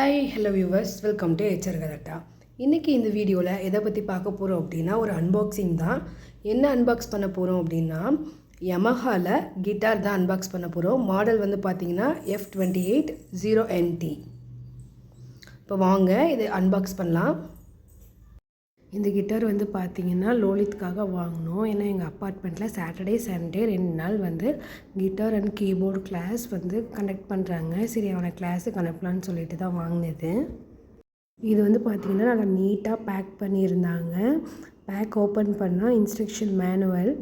Hi hello viewers, welcome to HR கதட்டா. இன்றைக்கி இந்த வீடியோவில் எதை பற்றி பார்க்க போகிறோம் அப்படின்னா ஒரு அன்பாக்சிங் தான். என்ன அன்பாக்ஸ் பண்ண போகிறோம் அப்படின்னா யமஹாவில் கிட்டார் தான் அன்பாக்ஸ் பண்ண போகிறோம். மாடல் வந்து பார்த்திங்கன்னா F280NT. இப்போ வாங்க இது அன்பாக்ஸ் பண்ணலாம். இந்த கிட்டார் வந்து பார்த்திங்கன்னா லோலித்காக வாங்கினோம். ஏன்னா எங்கள் அப்பார்ட்மெண்ட்டில் சாட்டர்டே சண்டே 2 நாள் வந்து கிட்டார் அண்ட் கீபோர்டு கிளாஸ் வந்து கண்டக்ட் பண்ணுறாங்க. சரி அவனை கிளாஸுக்கு அனுப்பலான்னு சொல்லிட்டு தான் வாங்கினது. இது வந்து பார்த்திங்கன்னா நல்லா நீட்டாக பேக் பண்ணியிருந்தாங்க. பேக் ஓப்பன் பண்ணால் இன்ஸ்ட்ரக்ஷன் மேனுவல்,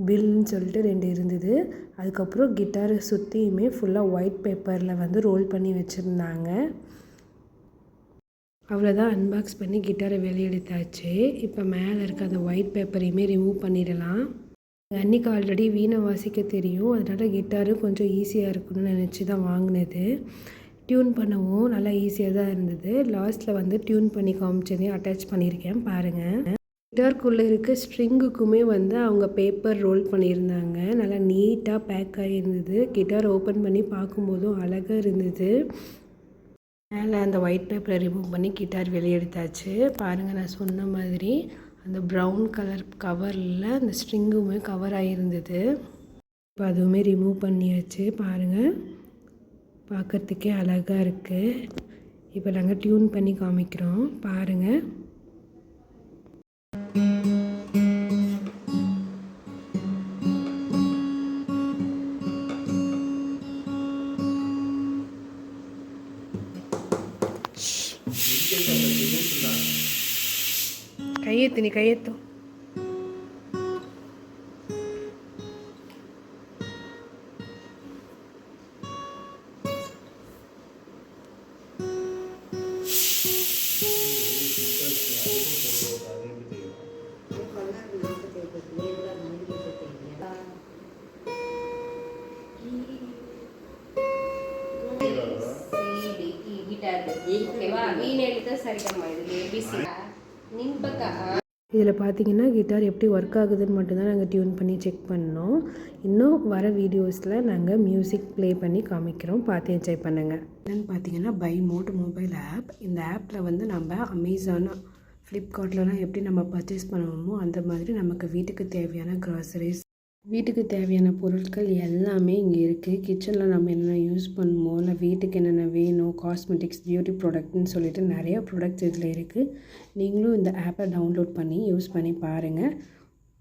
பில்லுன்னு சொல்லிட்டு 2 இருந்தது. அதுக்கப்புறம் கிட்டாரை சுற்றியுமே ஃபுல்லாக ஒயிட் பேப்பரில் வந்து ரோல் பண்ணி வச்சுருந்தாங்க. அவ்வளோதான், அன்பாக்ஸ் பண்ணி கிட்டாரை வெளியெடுத்தாச்சு. இப்போ மேலே இருக்க அந்த ஒயிட் பேப்பரையுமே ரிமூவ் பண்ணிடலாம். அன்றைக்கி ஆல்ரெடி வீணை வாசிக்க தெரியும், அதனால் கிட்டாரு கொஞ்சம் ஈஸியாக இருக்கணும்னு நினச்சி தான் வாங்கினது. டியூன் பண்ணவும் நல்லா ஈஸியாக தான் இருந்தது. லாஸ்ட்டில் வந்து டியூன் பண்ணி காமிச்சதையும் அட்டாச் பண்ணியிருக்கேன் பாருங்கள். கிட்டாருக்குள்ளே இருக்க ஸ்ட்ரிங்குக்குமே வந்து அவங்க பேப்பர் ரோல் பண்ணியிருந்தாங்க. நல்லா நீட்டாக பேக் ஆகியிருந்தது. கிட்டார் ஓப்பன் பண்ணி பார்க்கும்போதும் அழகாக இருந்தது. மேலே அந்த ஒயிட் பேப்பரை ரிமூவ் பண்ணி கிட்டார் வெளியெடுத்தாச்சு. பாருங்கள், நான் சொன்ன மாதிரி அந்த ப்ரௌன் கலர் கவரில் அந்த ஸ்ட்ரிங்குமே கவர் ஆகியிருந்தது. இப்போ அதுவுமே ரிமூவ் பண்ணியாச்சு. பாருங்கள், பார்க்குறதுக்கே அழகாக இருக்குது. இப்போ நாங்கள் டியூன் பண்ணி காமிக்கிறோம் பாருங்கள். கையெத்து, நீ கையெத்து. இதில் பார்த்தீங்கன்னா கிட்டார் எப்படி ஒர்க் ஆகுதுன்னு மட்டும்தான் நாங்கள் டியூன் பண்ணி செக் பண்ணோம். இன்னும் வர வீடியோஸில் நாங்கள் மியூசிக் ப்ளே பண்ணி காமிக்கிறோம், பார்த்து என்ஜாய் பண்ணுங்கள். என்னென்னு பார்த்தீங்கன்னா பை மோட் மொபைல் ஆப். இந்த ஆப்பில் வந்து நம்ம அமேசான், ஃப்ளிப்கார்ட்லலாம் எப்படி நம்ம பர்ச்சேஸ் பண்ணுவோமோ அந்த மாதிரி நமக்கு வீட்டுக்கு தேவையான க்ராசரிஸ், வீட்டுக்கு தேவையான பொருட்கள் எல்லாமே இங்கே இருக்குது. கிச்சனில் நம்ம என்னென்ன யூஸ் பண்ணுவோம், இல்லை வீட்டுக்கு என்னென்ன வேணும், காஸ்மெட்டிக்ஸ், பியூட்டி ப்ராடக்ட்னு சொல்லிட்டு நிறையா ப்ராடக்ட்ஸ் இதில் இருக்குது. நீங்களும் இந்த ஆப்பை டவுன்லோட் பண்ணி யூஸ் பண்ணி பாருங்கள்.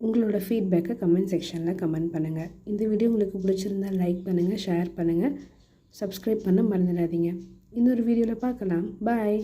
உங்களோட ஃபீட்பேக்கை கமெண்ட் செக்ஷனில் கமெண்ட் பண்ணுங்கள். இந்த வீடியோ உங்களுக்கு பிடிச்சிருந்தால் லைக் பண்ணுங்கள், ஷேர் பண்ணுங்கள், சப்ஸ்கிரைப் பண்ண மறந்துடாதீங்க. இன்னொரு வீடியோவில் பார்க்கலாம். பாய்.